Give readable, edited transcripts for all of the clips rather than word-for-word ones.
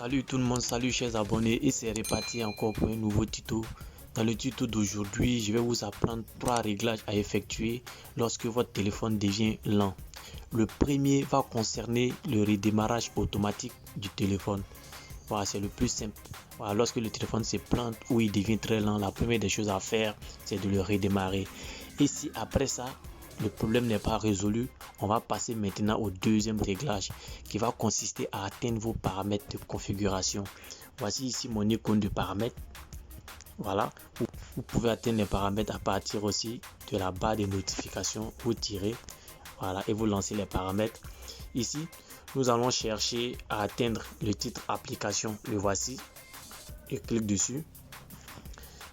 Salut tout le monde, salut chers abonnés, et c'est reparti encore pour un nouveau tuto. Dans le tuto d'aujourd'hui, je vais vous apprendre 3 réglages à effectuer lorsque votre téléphone devient lent. Le premier va concerner le redémarrage automatique du téléphone. Voilà, c'est le plus simple. Voilà, lorsque le téléphone se plante ou il devient très lent, la première des choses à faire, c'est de le redémarrer. Et si après ça, le problème n'est pas résolu, on va passer maintenant au deuxième réglage qui va consister à atteindre vos paramètres de configuration. Voici ici mon icône de paramètres. Voilà, vous pouvez atteindre les paramètres à partir aussi de la barre de notifications. Vous tirez, voilà, et vous lancez les paramètres. Ici, nous allons chercher à atteindre le titre application. Le voici. Je clique dessus.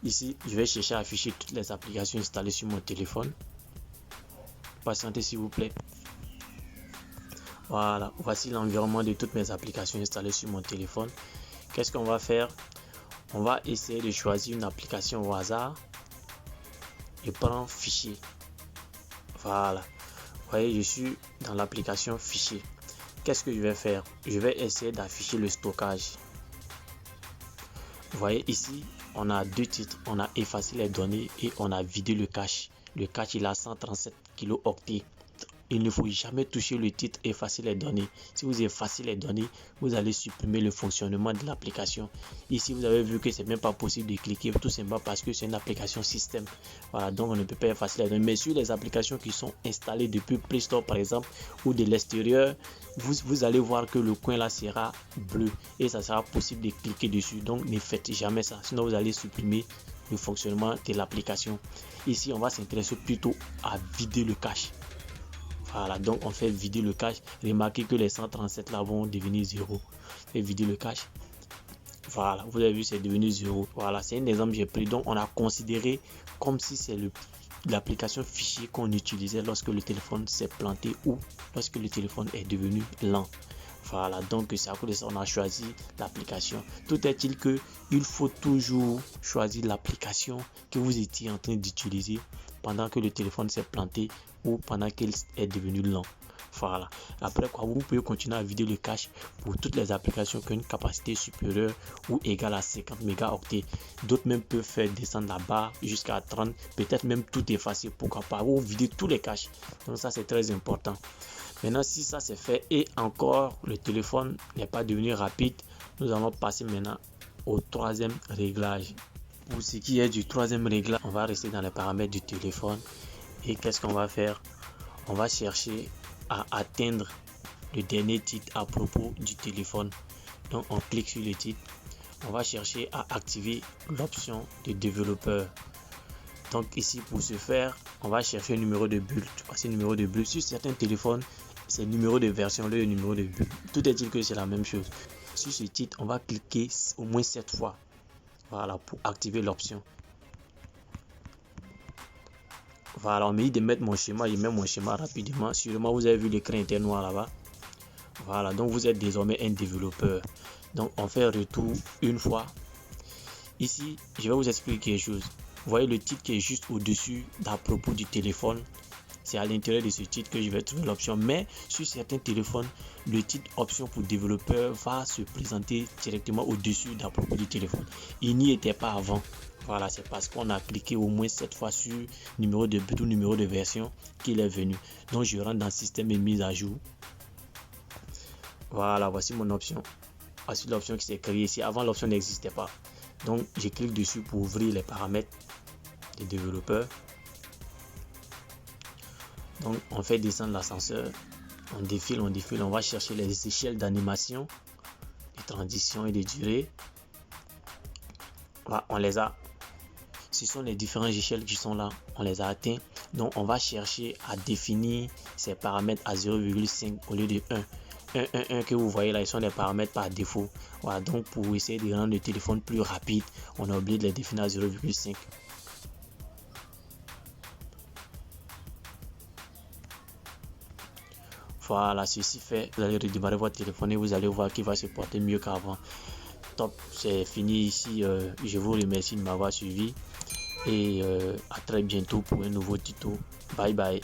Ici, je vais chercher à afficher toutes les applications installées sur mon téléphone. Patientez s'il vous plaît. Voilà, voici l'environnement de toutes mes applications installées sur mon téléphone. Qu'est-ce qu'on va faire? On va essayer de choisir une application au hasard et prendre fichier. Voilà, vous voyez, je suis dans l'application fichier. Qu'est-ce que je vais faire? Je vais essayer d'afficher le stockage. Vous voyez ici, on a deux titres, on a effacé les données et on a vidé le cache. Le cache il a 137 kilooctets. Il ne faut jamais toucher le titre effacer les données. Si vous effacez les données, vous allez supprimer le fonctionnement de l'application. Ici, vous avez vu que c'est même pas possible de cliquer, tout simplement parce que c'est une application système. Voilà, donc on ne peut pas effacer les données. Mais sur les applications qui sont installées depuis Play Store par exemple, ou de l'extérieur, vous allez voir que le coin là sera bleu et ça sera possible de cliquer dessus. Donc ne faites jamais ça, sinon vous allez supprimer le fonctionnement de l'application. Ici, on va s'intéresser plutôt à vider le cache. Voilà, donc on fait vider le cache. Remarquez que les 137 là vont devenir 0. Fait vider le cache. Voilà, vous avez vu, c'est devenu 0. Voilà, c'est un exemple que j'ai pris. Donc on a considéré comme si c'est l'application fichier qu'on utilisait lorsque le téléphone s'est planté ou lorsque le téléphone est devenu lent. Voilà, donc c'est à cause de ça on a choisi l'application. Tout est-il que il faut toujours choisir l'application que vous étiez en train d'utiliser pendant que le téléphone s'est planté ou pendant qu'il est devenu lent. Voilà. Après quoi, vous pouvez continuer à vider le cache pour toutes les applications qui ont une capacité supérieure ou égale à 50 mégaoctets. D'autres même peuvent faire descendre la barre jusqu'à 30, peut-être même tout effacer. Pourquoi pas, vous videz tous les caches. Donc ça c'est très important. Maintenant, si ça c'est fait et encore le téléphone n'est pas devenu rapide, nous allons passer maintenant au troisième réglage. Pour ce qui est du troisième réglage, on va rester dans les paramètres du téléphone. Et qu'est-ce qu'on va faire? On va chercher à atteindre le dernier titre à propos du téléphone. Donc on clique sur le titre. On va chercher à activer l'option de développeur. Donc ici, pour ce faire, on va chercher un numéro de bulle. Voici le numéro de bulle. Sur certains téléphones, c'est le numéro de version, le numéro de bulle. Tout est-il que c'est la même chose. Sur ce titre, on va cliquer au moins 7 fois. Voilà, pour activer l'option. Voilà, on me dit de mettre mon schéma, je mets mon schéma rapidement. Sûrement, vous avez vu l'écran était noir là-bas. Voilà, donc vous êtes désormais un développeur. Donc, on fait retour une fois. Ici, je vais vous expliquer quelque chose. Vous voyez le titre qui est juste au-dessus d'à propos du téléphone. C'est à l'intérieur de ce titre que je vais trouver l'option. Mais sur certains téléphones, le titre option pour développeur va se présenter directement au-dessus d'à propos du téléphone. Il n'y était pas avant. Voilà, c'est parce qu'on a cliqué au moins 7 fois sur numéro de but ou numéro de version qu'il est venu. Donc je rentre dans système et mise à jour. Voilà, voici mon option. Voici l'option qui s'est créée ici. Avant, l'option n'existait pas. Donc je clique dessus pour ouvrir les paramètres des développeurs. Donc on fait descendre l'ascenseur. On défile, on va chercher les échelles d'animation, de transition et de durée. Voilà, on les a. Ce sont les différentes échelles qui sont là, on les a atteints. Donc on va chercher à définir ces paramètres à 0,5 au lieu de 1. 1 que vous voyez là, ils sont les paramètres par défaut. Voilà, donc pour essayer de rendre le téléphone plus rapide, on a oublié de les définir à 0,5. Voilà, ceci fait, vous allez redémarrer votre téléphone et vous allez voir qu'il va se porter mieux qu'avant. Top, c'est fini ici. Je vous remercie de m'avoir suivi et à très bientôt pour un nouveau tuto. Bye bye.